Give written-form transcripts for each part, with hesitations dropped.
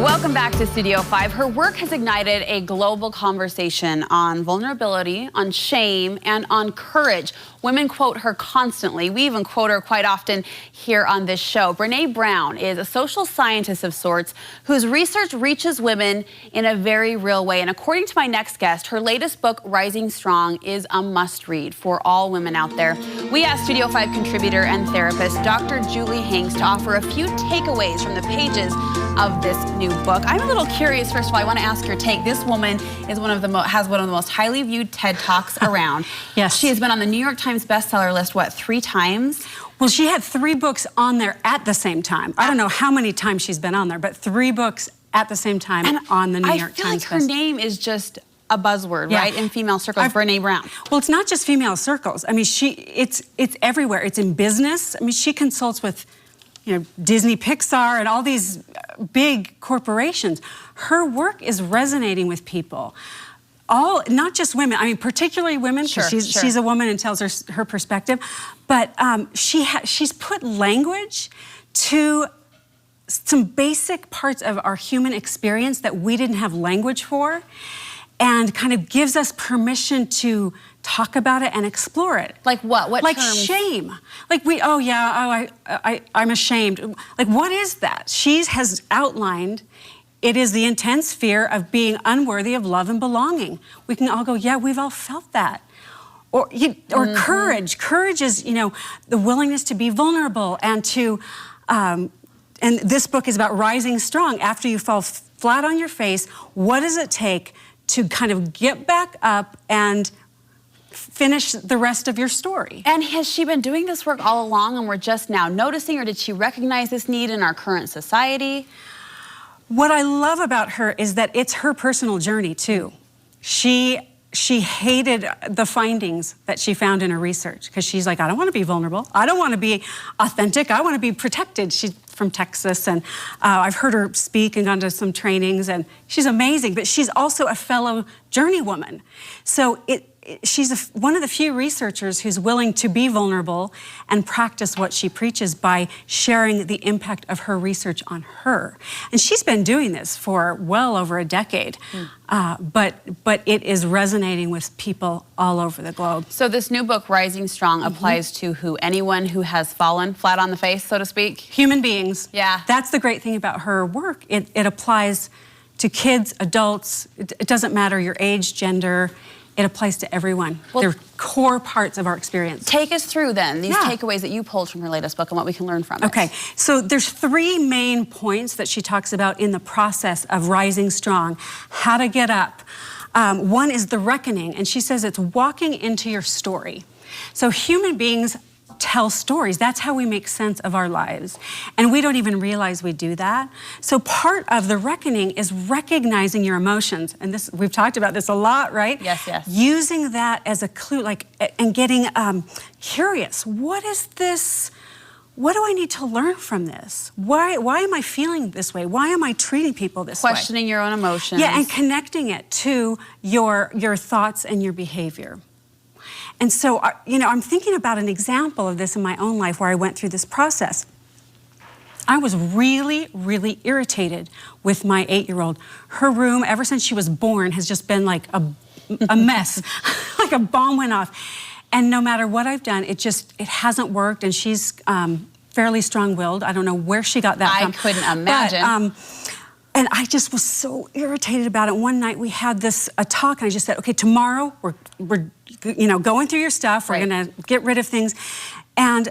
Welcome back to Studio 5. Her work has ignited a global conversation on vulnerability, on shame, and on courage. Women quote her constantly. We even quote her quite often here on this show. Brené Brown is a social scientist of sorts whose research reaches women in a very real way. And according to my next guest, her latest book, Rising Strong, is a must-read for all women out there. We asked Studio 5 contributor and therapist Dr. Julie Hanks to offer a few takeaways from the pages of this new book. I'm a little curious. First of all, I want to ask your take. This woman is has one of the most highly viewed TED Talks around. Yes. She has been on the New York Times bestseller list, what, 3 times? Well, she had 3 books on there at the same time. I don't know how many times she's been on there, but 3 books at the same time and on the New York Times. I feel like her name is just a buzzword, right? In female circles, Brené Brown. Well, it's not just female circles. I mean, it's everywhere. It's in business. I mean, she consults with, you know, Disney, Pixar, and all these big corporations. Her work is resonating with people. Not just women, I mean, particularly women, because she's a woman and tells her perspective, but she's put language to some basic parts of our human experience that we didn't have language for, and kind of gives us permission to talk about it and explore it. Like what? What like terms? Shame. Like I'm ashamed. Like, what is that? She has outlined, it is the intense fear of being unworthy of love and belonging. We can all go, yeah, we've all felt that. Or courage. Courage is, you know, the willingness to be vulnerable and to, and this book is about rising strong. After you fall flat on your face, what does it take to kind of get back up and finish the rest of your story? And has she been doing this work all along and we're just now noticing, or did she recognize this need in our current society? What I love about her is that it's her personal journey too. She hated the findings that she found in her research, because she's like, I don't want to be vulnerable. I don't want to be authentic. I want to be protected. She's from Texas, and I've heard her speak and gone to some trainings, and she's amazing, but she's also a fellow journeywoman. So she's one of the few researchers who's willing to be vulnerable and practice what she preaches by sharing the impact of her research on her. And she's been doing this for well over a decade, but it is resonating with people all over the globe. So this new book, Rising Strong, applies to who? Anyone who has fallen flat on the face, so to speak? Human beings. Yeah. That's the great thing about her work. It applies to kids, adults. It doesn't matter your age, gender. It applies to everyone. Well, they're core parts of our experience. Take us through then these takeaways that you pulled from her latest book and what we can learn from it. Okay, so there's 3 main points that she talks about in the process of rising strong. How to get up. One is the reckoning, and she says it's walking into your story. So human beings tell stories. That's how we make sense of our lives. And we don't even realize we do that. So part of the reckoning is recognizing your emotions. And this, we've talked about this a lot, right? Yes, yes. Using that as a clue, like, and getting curious. What is this? What do I need to learn from this? Why am I feeling this way? Why am I treating people this way? Questioning your own emotions. Yeah, and connecting it to your thoughts and your behavior. And so, you know, I'm thinking about an example of this in my own life where I went through this process. I was really, really irritated with my 8-year-old. Her room, ever since she was born, has just been like a mess, like a bomb went off. And no matter what I've done, it hasn't worked, and she's fairly strong-willed. I don't know where she got that from. I couldn't imagine. But, and I just was so irritated about it. One night we had a talk, and I just said, okay, tomorrow we're you know, going through your stuff. We're gonna get rid of things. And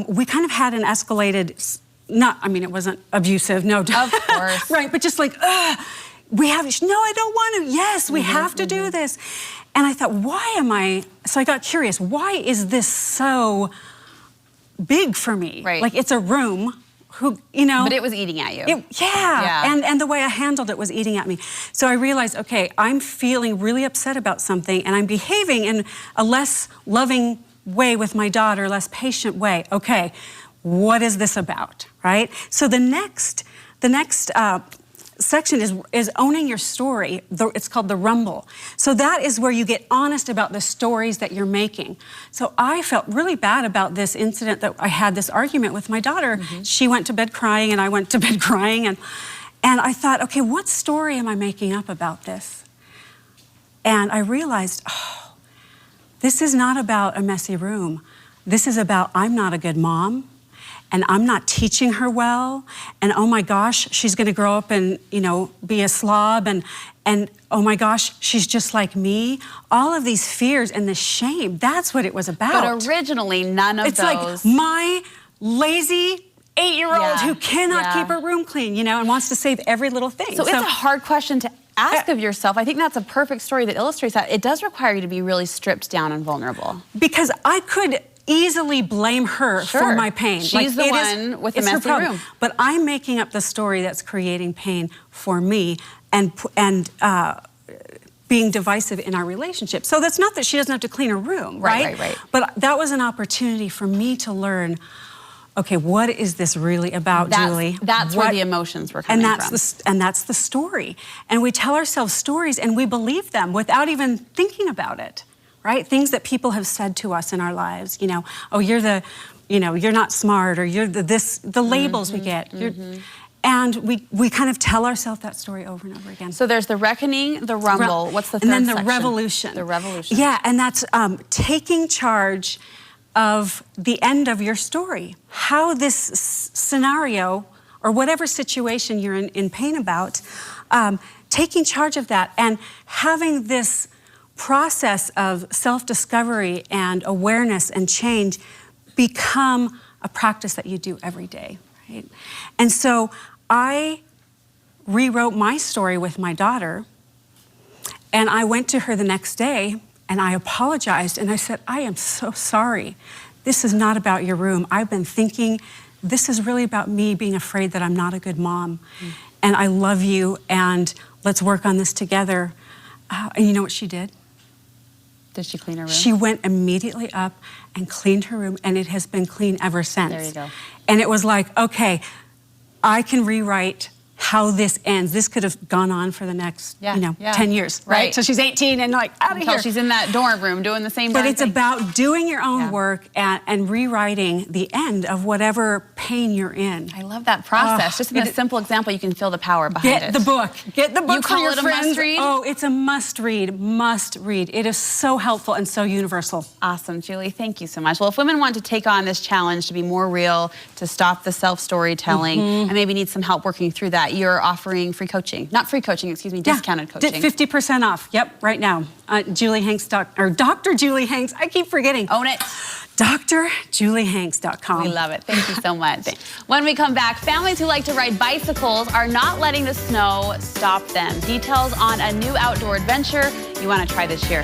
we kind of had an escalated, I mean, it wasn't abusive, no. Of course. Right, but just like, no, I don't want to. Yes, we have to do this. And I thought, so I got curious, why is this so big for me? Right. Like, it's a room. You know, but it was eating at you. Yeah. And the way I handled it was eating at me. So I realized, okay, I'm feeling really upset about something, and I'm behaving in a less loving way with my daughter, less patient way. Okay, what is this about, right? So the next section is owning your story. It's called the rumble. So that is where you get honest about the stories that you're making. So I felt really bad about this incident that I had this argument with my daughter. She went to bed crying and I went to bed crying, And I thought, okay, what story am I making up about this? And I realized, oh, this is not about a messy room. This is about I'm not a good mom, and I'm not teaching her well, and oh my gosh, she's gonna grow up and, you know, be a slob, and oh my gosh, she's just like me. All of these fears and this shame, that's what it was about. But originally, none of it's those. Like my lazy 8-year-old Yeah, who cannot keep her room clean, you know, and wants to save every little thing. So it's a hard question to ask of yourself. I think that's a perfect story that illustrates that. It does require you to be really stripped down and vulnerable. Because I could easily blame her for my pain. She's the one with the messy room. But I'm making up the story that's creating pain for me and being divisive in our relationship. So that's not that she doesn't have to clean her room, right? Right. But that was an opportunity for me to learn, okay, what is this really about, Julie? That's where the emotions were coming from. And that's the story. And we tell ourselves stories and we believe them without even thinking about it, right? Things that people have said to us in our lives, you know, oh, you're not smart, or you're the labels we get. And we kind of tell ourselves that story over and over again. So there's the reckoning, the rumble. What's the third section? And then the section? revolution. The revolution. Yeah, and that's taking charge of the end of your story. How this scenario, or whatever situation you're in pain about, taking charge of that and having this process of self-discovery and awareness and change become a practice that you do every day, right? And so I rewrote my story with my daughter, and I went to her the next day and I apologized and I said, I am so sorry. This is not about your room. I've been thinking this is really about me being afraid that I'm not a good mom. And I love you, and let's work on this together. And you know what she did? Did she clean her room? She went immediately up and cleaned her room, and it has been clean ever since. There you go. And it was like, okay, I can rewrite how this ends. This could have gone on for the next, 10 years, right? So she's 18 and like, out of Until here. she's in that dorm room doing the same But darn it's thing. about doing your own work and rewriting the end of whatever pain you're in. I love that process. Just in a simple example, you can feel the power behind it. Get the book. Get the book You for call your it a friends. must-read? Oh, it's a must-read, must-read. It is so helpful and so universal. Awesome, Julie. Thank you so much. Well, if women want to take on this challenge to be more real, to stop the self-storytelling, and maybe need some help working through that, you're offering free coaching. Not free coaching, excuse me, discounted coaching. 50% off. Yep, right now. Julie Hanks, or Dr. Julie Hanks. I keep forgetting. Own it. drjuliehanks.com. We love it. Thank you so much. When we come back, families who like to ride bicycles are not letting the snow stop them. Details on a new outdoor adventure you want to try this year.